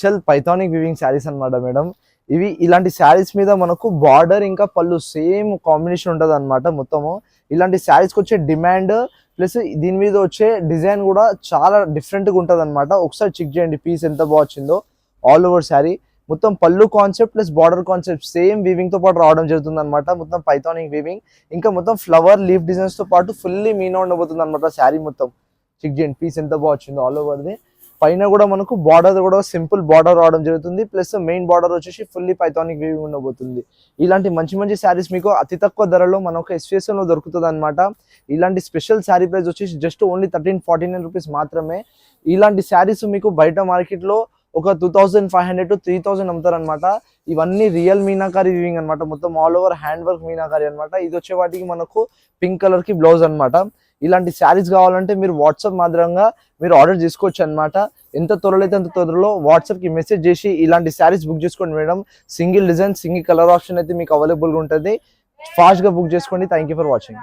Special పైథానిక్ weaving saris అన్నమాట madam. ఇవి ఇలాంటి శారీస్ మీద మనకు బార్డర్ ఇంకా పళ్ళు సేమ్ కాంబినేషన్ ఉంటుంది అనమాట. మొత్తము ఇలాంటి శారీస్కి వచ్చే డిమాండ్ ప్లస్ దీని మీద వచ్చే డిజైన్ కూడా చాలా డిఫరెంట్గా ఉంటుంది అనమాట. ఒకసారి చెక్ చేయండి పీస్ ఎంత బాగా వచ్చిందో. ఆల్ ఓవర్ శారీ మొత్తం పళ్ళు concept plus border concept same weaving తో పాటు రావడం జరుగుతుంది అనమాట. మొత్తం పైథానిక్ వీవింగ్ ఇంకా మొత్తం ఫ్లవర్ లీఫ్ డిజైన్స్ తో పాటు ఫుల్లీ మీనా ఉండబోతుంది అనమాట. శారీ మొత్తం చెక్ చేయండి పీస్ ఎంత బాగా వచ్చిందో. ఆల్ ఓవర్ది పైన కూడా మనకు బార్డర్ కూడా సింపుల్ బార్డర్ రావడం జరుగుతుంది. ప్లస్ మెయిన్ బార్డర్ వచ్చేసి ఫుల్లీ పైథానిక్ వీవింగ్ ఉండబోతుంది. ఇలాంటి మంచి మంచి శారీస్ మీకు అతి తక్కువ ధరలో మనకు SVSM లో దొరుకుతుంది అనమాట. ఇలాంటి స్పెషల్ శారీ ప్రైస్ వచ్చేసి జస్ట్ ఓన్లీ 1349 రూపీస్ మాత్రమే. ఇలాంటి శారీస్ మీకు బయట మార్కెట్ లో ఒక 2500 to 3000 అమ్ముతారు అనమాట. ఇవన్నీ రియల్ మీనాకారి వీవింగ్ అనమాట. మొత్తం all over hand work meenakari అనమాట. ఇది వచ్చే వాటికి మనకు పింక్ కలర్ కి బ్లౌజ్ అనమాట. ఇలాంటి శారీస్ కావాలంటే మీరు వాట్సాప్ మాత్రంగా మీరు ఆర్డర్ చేసుకోవచ్చు అనమాట. ఎంత త్వరలో అయితే అంత త్వరలో వాట్సాప్ కి మెసేజ్ చేసి ఇలాంటి శారీస్ బుక్ చేసుకోండి madam. Single design single colour option అయితే మీకు అవైలబుల్ గా ఉంటుంది. ఫాస్ట్ గా బుక్ చేసుకోండి. Thank you for watching.